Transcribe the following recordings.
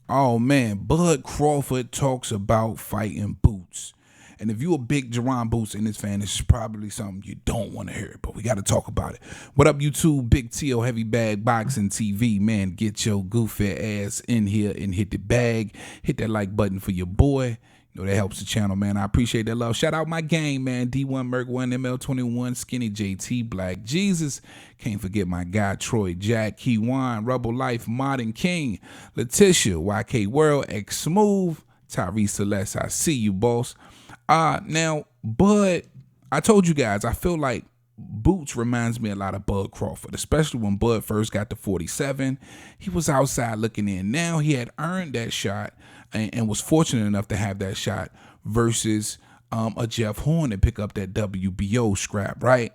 Oh man, Bud Crawford talks about fighting Boots. And if you a big Jaron Boots in this fan, this is probably something you don't want to hear, but we got to talk about it. What up, YouTube? Big T.O. Heavy Bag Boxing TV. Man, get your goofy ass in here and hit the bag. Hit that like button for your boy. You know, that helps the channel, man. I appreciate that love. Shout out my gang, man. D1 Merc 1, ML21, Skinny JT, Black Jesus. Can't forget my guy, Troy Jack, Keywan, Rebel Life, Modern King, Letitia, YK World, X Smooth, Tyrese Celeste. I see you, boss. Now, Bud, I told you guys, I feel like Boots reminds me a lot of Bud Crawford, especially when Bud first got to 47. He was outside looking in. Now he had earned that shot and was fortunate enough to have that shot versus a Jeff Horn to pick up that WBO scrap, right?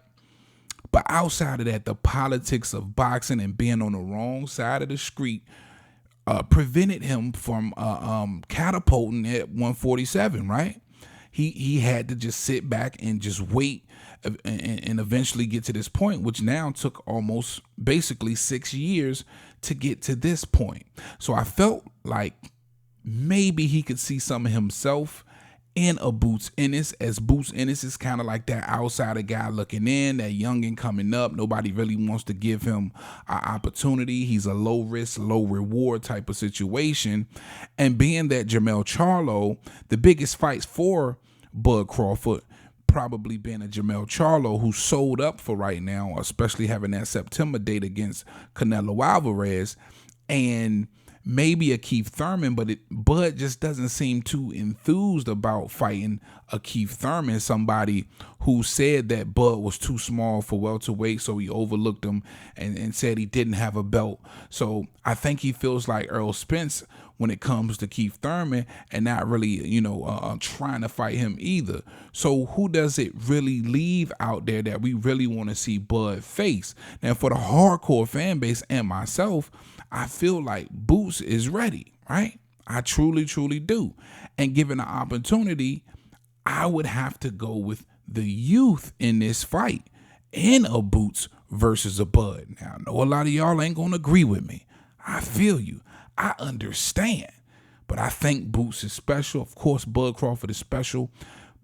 But outside of that, the politics of boxing and being on the wrong side of the street prevented him from catapulting at 147, right? He had to just sit back and just wait and eventually get to this point, which now took almost basically 6 years to get to this point. So I felt like maybe he could see some of himself in a Boots Ennis, as Boots Ennis is kind of like that outsider guy looking in, that youngin coming up. Nobody really wants to give him an opportunity. He's a low risk, low reward type of situation. And being that Jermell Charlo, the biggest fights for Bud Crawford probably been a Jermell Charlo who sold up for right now, especially having that September date against Canelo Alvarez, and maybe a Keith Thurman, but Bud just doesn't seem too enthused about fighting a Keith Thurman, somebody who said that Bud was too small for welterweight, so he overlooked him and said he didn't have a belt. So I think he feels like Earl Spence when it comes to Keith Thurman and not really, trying to fight him either. So who does it really leave out there that we really want to see Bud face? Now, for the hardcore fan base and myself, I feel like Boots is ready, right? I truly, truly do. And given the opportunity, I would have to go with the youth in this fight in a Boots versus a Bud. Now, I know a lot of y'all ain't going to agree with me. I feel you. I understand. But I think Boots is special. Of course, Bud Crawford is special,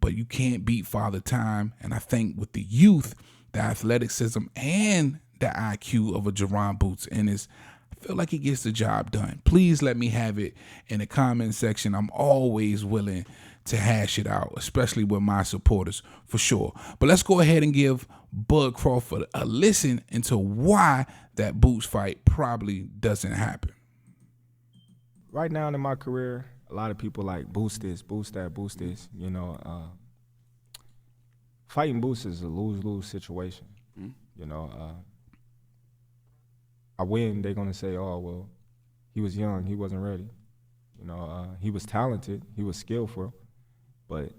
but you can't beat Father Time. And I think with the youth, the athleticism, and the IQ of a Jaron Boots Ennis, I feel like he gets the job done. Please let me have it in the comment section. I'm always willing to hash it out, especially with my supporters, for sure. But let's go ahead and give Bud Crawford a listen into why that Boots fight probably doesn't happen. Right now in my career, a lot of people like boost this, boost that, boost this. Fighting Boots is a lose-lose situation. I win, they're gonna say, oh, well, he was young, he wasn't ready. He was talented, he was skillful, but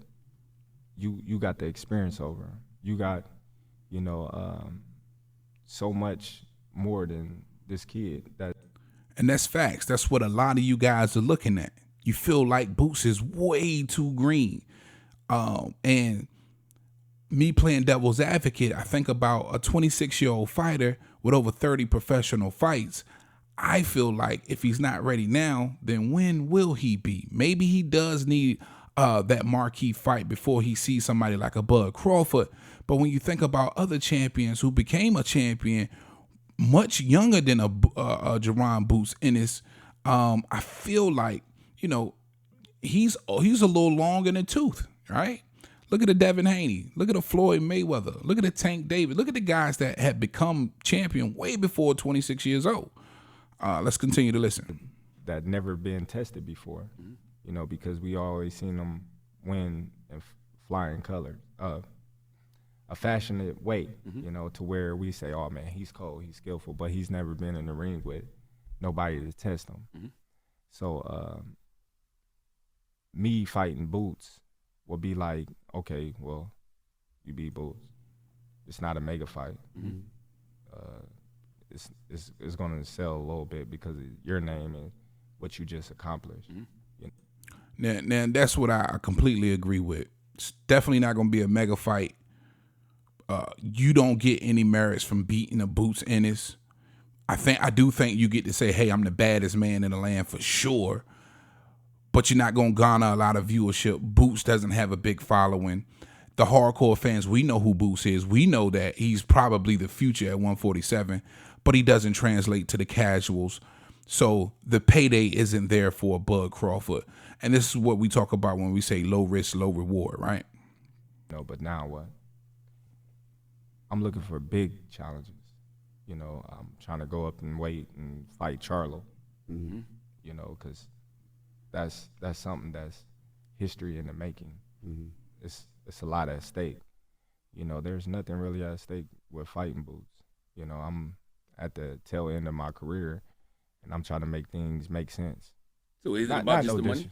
you got the experience over him. You got, so much more than this kid. And that's facts. That's what a lot of you guys are looking at. You feel like Boots is way too green. And me playing devil's advocate, I think about a 26-year-old fighter with over 30 professional fights. I feel like if he's not ready now, then when will he be? Maybe he does need that marquee fight before he sees somebody like a Bud Crawford. But when you think about other champions who became a champion much younger than a Jaron Boots Ennis, I feel like, he's a little long in the tooth, right? Look at the Devin Haney. Look at the Floyd Mayweather. Look at the Tank Davis. Look at the guys that had become champion way before 26 years old. Let's continue to listen. That never been tested before, because we always seen them win and fly in color, a fashionate way, to where we say, oh man, he's cold, he's skillful, but he's never been in the ring with nobody to test him. So me fighting Boots would be like, okay, well, you beat Boots. It's not a mega fight. It's going to sell a little bit because of your name and what you just accomplished. Now that's what I completely agree with. It's definitely not going to be a mega fight. You don't get any merits from beating a Boots Ennis. I do think you get to say, hey, I'm the baddest man in the land for sure. but you're not going to garner a lot of viewership. Boots doesn't have a big following. The hardcore fans, we know who Boots is. We know that he's probably the future at 147, but he doesn't translate to the casuals. So the payday isn't there for Bud Crawford. And this is what we talk about when we say low risk, low reward, right? No, but now what? I'm looking for big challenges. You know, I'm trying to go up in weight and fight Charlo. Mm-hmm. You know, because that's something that's history in the making. Mm-hmm. It's a lot at stake. You know, there's nothing really at stake with fighting Boots. You know, I'm at the tail end of my career, and I'm trying to make things make sense. So is it about just the money?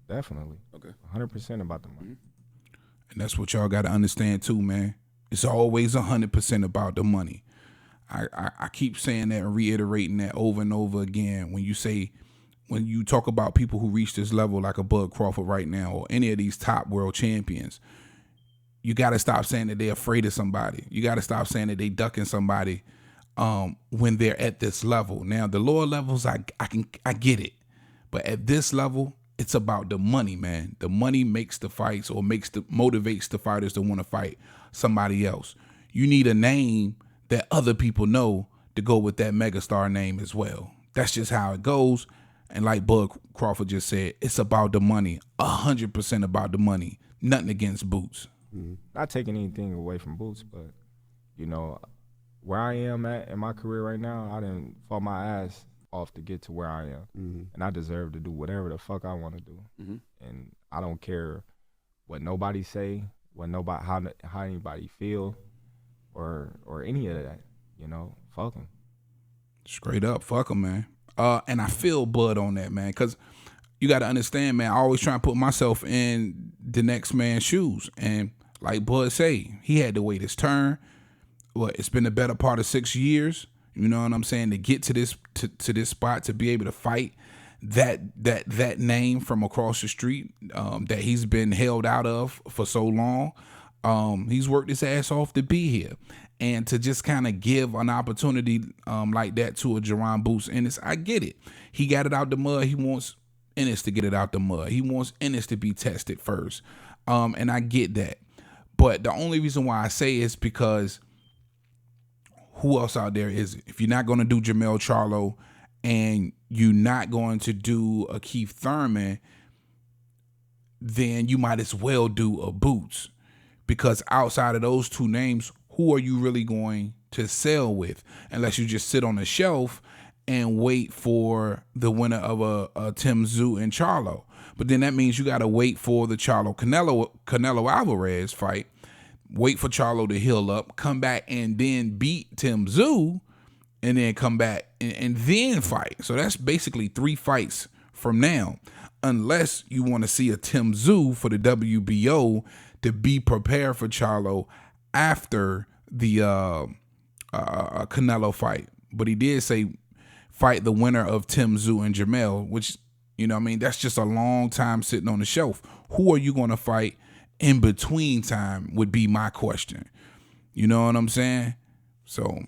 Definitely. Okay. 100% about the money. Mm-hmm. And that's what y'all got to understand too, man. It's always 100% about the money. I keep saying that and reiterating that over and over again. When you talk about people who reach this level like a Bud Crawford right now or any of these top world champions, you got to stop saying that they're afraid of somebody. You got to stop saying that they ducking somebody when they're at this level. Now, the lower levels, I get it. But at this level, it's about the money, man. The money makes the fights or motivates the fighters to want to fight somebody else. You need a name that other people know to go with that megastar name as well. That's just how it goes. And like Bud Crawford just said, it's about the money, 100% about the money. Nothing against Boots. Mm-hmm. Not taking anything away from Boots, but, you know, where I am at in my career right now, I didn't fall my ass off to get to where I am. Mm-hmm. And I deserve to do whatever the fuck I want to do. Mm-hmm. And I don't care what nobody say, how anybody feel, or any of that. You know, fuck them. Straight up, fuck them, man. And I feel Bud on that, man, because you got to understand, man, I always try and put myself in the next man's shoes. And like Bud say, he had to wait his turn. Well, it's been the better part of 6 years, you know what I'm saying, to get to this to this spot, to be able to fight that name from across the street that he's been held out of for so long. He's worked his ass off to be here. And to just kind of give an opportunity like that to a Jaron Boots Ennis, I get it. He got it out the mud. He wants Ennis to get it out the mud. He wants Ennis to be tested first. And I get that. But the only reason why I say is because who else out there is it? If you're not going to do Jermell Charlo and you're not going to do a Keith Thurman, then you might as well do a Boots. Because outside of those two names, who are you really going to sell with? Unless you just sit on the shelf and wait for the winner of a Tim Tszyu and Charlo. But then that means you got to wait for the Canelo Alvarez fight, wait for Charlo to heal up, come back and then beat Tim Tszyu, and then come back and then fight. So that's basically 3 fights from now. Unless you want to see a Tim Tszyu for the WBO to be prepared for Charlo after the Canelo fight. But he did say fight the winner of Tim Tszyu and Jermell, which, you know what I mean, that's just a long time sitting on the shelf. Who are you going to fight in between time would be my question. You know what I'm saying? So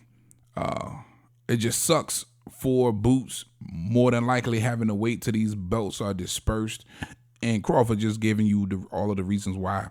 it just sucks for Boots, more than likely having to wait till these belts are dispersed. And Crawford just giving you all of the reasons why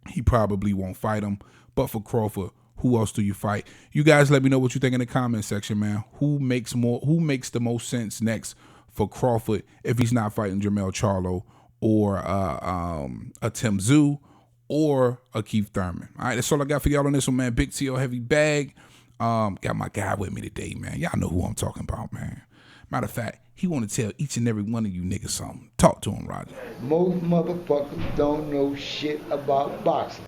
he probably won't fight him. But for Crawford, who else do you fight? You guys let me know what you think in the comment section, man. Who makes the most sense next for Crawford if he's not fighting Jermell Charlo or a Tim Tszyu or a Keith Thurman? All right, that's all I got for y'all on this one, man. Big T.O. Heavy Bag. Got my guy with me today, man. Y'all know who I'm talking about, man. Matter of fact, he want to tell each and every one of you niggas something. Talk to him, Roger. Most motherfuckers don't know shit about boxing.